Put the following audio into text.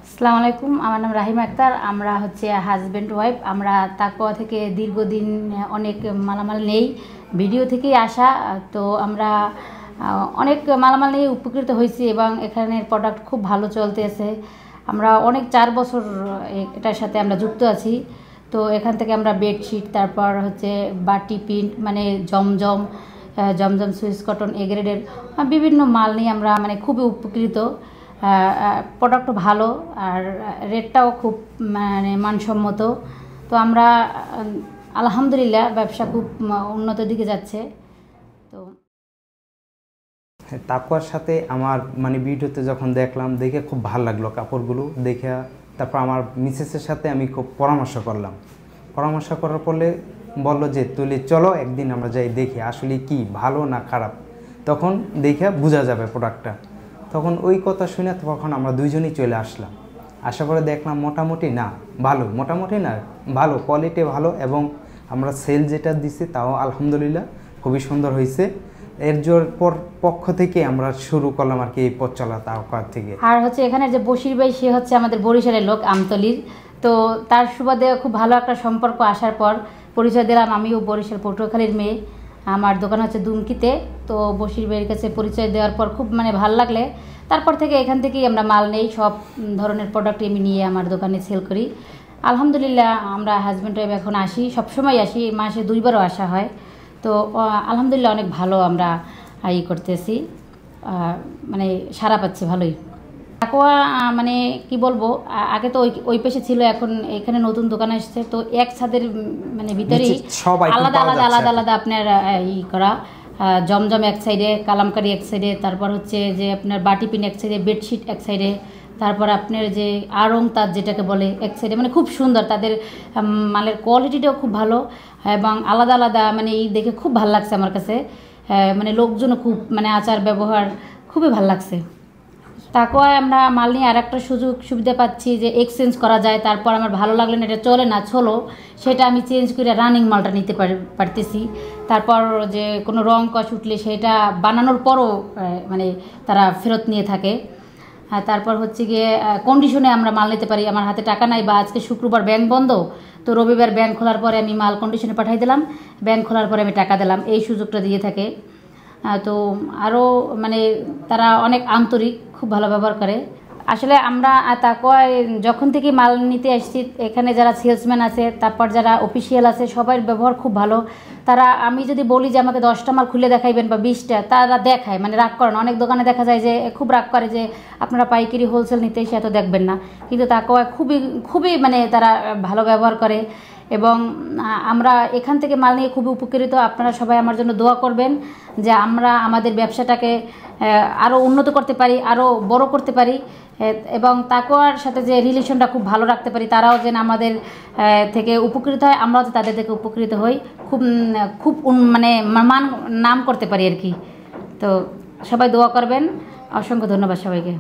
আসসালামু আলাইকুম, আমার নাম রাহিমা আক্তার। আমরা হচ্ছে হাজব্যান্ড ওয়াইফ। আমরা তাকওয়া থেকে দীর্ঘদিন অনেক মালামাল নেই, ভিডিও থেকেই আসা। তো আমরা অনেক মালামাল নিয়ে উপকৃত হয়েছি এবং এখানের প্রোডাক্ট খুব ভালো চলতেছে। আমরা অনেক 4 বছর এটার সাথে আমরা যুক্ত আছি। তো এখান থেকে আমরা বেডশিট, তারপর হচ্ছে বাটি প্রিন্ট মানে জমজম সুইস কটন এ গ্রেডের বিভিন্ন মাল নিয়ে আমরা মানে খুবই উপকৃত। প্রোডাক্ট ভালো আর রেটটাও খুব মানে মানসম্মত। তো আমরা আলহামদুলিল্লাহ ব্যবসা খুব উন্নত দিকে যাচ্ছে। তো তাকওয়ার সাথে আমার মানে ভিডিওতে যখন দেখলাম, দেখে খুব ভালো লাগলো কাপড়গুলো দেখে। তারপর আমার মিসেসের সাথে আমি খুব পরামর্শ করলাম। পরামর্শ করার পরে বললো যে তুলে চলো একদিন আমরা যাই দেখি আসলে কি ভালো না খারাপ, তখন দেখে বোঝা যাবে প্রোডাক্টটা। তখন ওই কথা শুনে তখন আমরা দুইজনই চলে আসলাম। আশা করে দেখলাম মোটামুটি না ভালো, মোটামুটি না ভালো, কোয়ালিটি ভালো এবং আমরা সেল যেটা দিছি তাও আলহামদুলিল্লাহ খুবই সুন্দর হয়েছে। এর জোর পক্ষ থেকে আমরা শুরু করলাম আর কি এই পথ চলা তাকওয়া থেকে। আর হচ্ছে এখানে যে বশির ভাই, সে হচ্ছে আমাদের বরিশালের লোক, আমতলির। তো তার সুবাদে খুব ভালো একটা সম্পর্ক আসার পর পরিচয় দিলাম। আমিও বরিশাল পটুয়াখালীর মেয়ে, আমার দোকান হচ্ছে দুমকিতে। তো বশির ভাইয়ের কাছে পরিচয় দেওয়ার পর খুব মানে ভালো লাগলে তারপর থেকে এখান থেকেই আমরা মাল নেই, সব ধরনের প্রোডাক্ট আমি নিয়ে আমার দোকানে সেল করি। আলহামদুলিল্লাহ আমরা হাজব্যান্ড ওয়াইফ এখন আসি, সবসময় আসি, মাসে 2বারও আসা হয়। তো আলহামদুলিল্লাহ অনেক ভালো আমরা করতেছি, মানে সারা পাচ্ছি ভালোই। তাকওয়া মানে কি বলবো, আগে তো ওই পেশে ছিল, এখন এখানে নতুন দোকান আসছে। তো এক ছাদের মানে ভিতরেই আলাদা আলাদা আলাদা আলাদা আপনার করা জমজম এক সাইডে, কালামকারি এক সাইডে, তারপর হচ্ছে যে আপনার বাটি পিন এক সাইডে, বেডশিট এক সাইডে, তারপর আপনার যে আড়ং তাঁত যেটাকে বলে এক সাইডে। মানে খুব সুন্দর, তাদের মালের কোয়ালিটিটাও খুব ভালো এবং আলাদা আলাদা, মানে এই দেখে খুব ভালো লাগছে আমার কাছে। মানে লোকজনও খুব মানে আচার ব্যবহার খুবই ভালো লাগছে। তাকওয়ায় আমরা মাল নিয়ে আর একটা সুযোগ সুবিধা পাচ্ছি যে এক্সচেঞ্জ করা যায়। তারপর আমার ভালো লাগলে না, এটা চলে না, চলো, সেটা আমি চেঞ্জ করে রানিং মালটা নিতে পারতেছি। তারপর যে কোনো রং কষ উঠলে সেটা বানানোর পরও মানে তারা ফেরত নিয়ে থাকে। তারপর হচ্ছে গিয়ে কন্ডিশনে আমরা মাল নিতে পারি। আমার হাতে টাকা নাই বা আজকে শুক্রবার ব্যাংক বন্ধ, তো রবিবার ব্যাংক খোলার পরে আমি মাল কন্ডিশনে পাঠাই দিলাম, ব্যাংক খোলার পরে আমি টাকা দিলাম, এই সুযোগটা দিয়ে থাকে। তো আরও মানে তারা অনেক আন্তরিক, খুব ভালো ব্যবহার করে। আসলে আমরা তাকওয়ায় যখন থেকে মাল নিতে আসছি, এখানে যারা সেলসম্যান আছে, তারপর যারা অফিসিয়াল আছে, সবার ব্যবহার খুব ভালো। তারা, আমি যদি বলি যে আমাকে 10টা মাল খুলে দেখাইবেন বা 20টা, তারা দেখায়, মানে রাগ করে না। অনেক দোকানে দেখা যায় যে খুব রাগ করে যে আপনারা পাইকারি হোলসেল নিতে এসে এত দেখবেন না, কিন্তু তাকওয়ায় খুবই খুবই মানে তারা ভালো ব্যবহার করে এবং আমরা এখান থেকে মাল নিয়ে খুবই উপকৃত। আপনারা সবাই আমার জন্য দোয়া করবেন যে আমরা আমাদের ব্যবসাটাকে আরও উন্নত করতে পারি, আরও বড় করতে পারি এবং তাকওয়ার সাথে যে রিলেশনটা খুব ভালো রাখতে পারি। তারাও যেন আমাদের থেকে উপকৃত হয়, আমরাও যে তাদের থেকে উপকৃত হই, খুব খুব মানে নাম করতে পারি আর কি। তো সবাই দোয়া করবেন। অসংখ্য ধন্যবাদ সবাইকে।